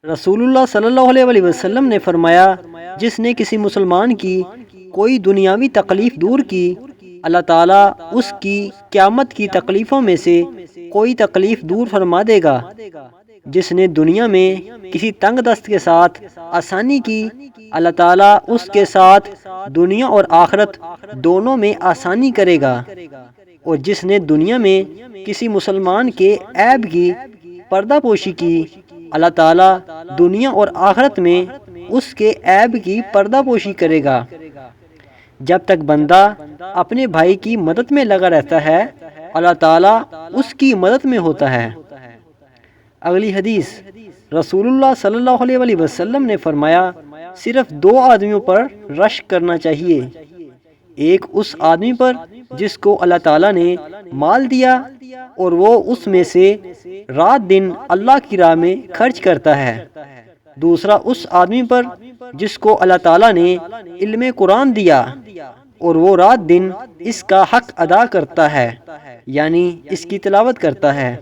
رسول اللہ صلی اللہ علیہ وسلم نے فرمایا، جس نے کسی مسلمان کی کوئی دنیاوی تکلیف دور کی، اللہ تعالیٰ اس کی قیامت کی تکلیفوں میں سے کوئی تکلیف دور فرما دے گا۔ جس نے دنیا میں کسی تنگ دست کے ساتھ آسانی کی، اللہ تعالیٰ اس کے ساتھ دنیا اور آخرت دونوں میں آسانی کرے گا۔ اور جس نے دنیا میں کسی مسلمان کے عیب کی پردہ پوشی کی، اللہ تعالیٰ دنیا اور آخرت میں اس کے عیب کی پردہ پوشی کرے گا۔ جب تک بندہ اپنے بھائی کی مدد میں لگا رہتا ہے، اللہ تعالیٰ اس کی مدد میں ہوتا ہے۔ اگلی حدیث، رسول اللہ صلی اللہ علیہ وسلم نے فرمایا، صرف دو آدمیوں پر رشک کرنا چاہیے۔ ایک اس آدمی پر جس کو اللہ تعالیٰ نے مال دیا اور وہ اس میں سے رات دن اللہ کی راہ میں خرچ کرتا ہے۔ دوسرا اس آدمی پر جس کو اللہ تعالیٰ نے علم قرآن دیا اور وہ رات دن اس کا حق ادا کرتا ہے، یعنی اس کی تلاوت کرتا ہے۔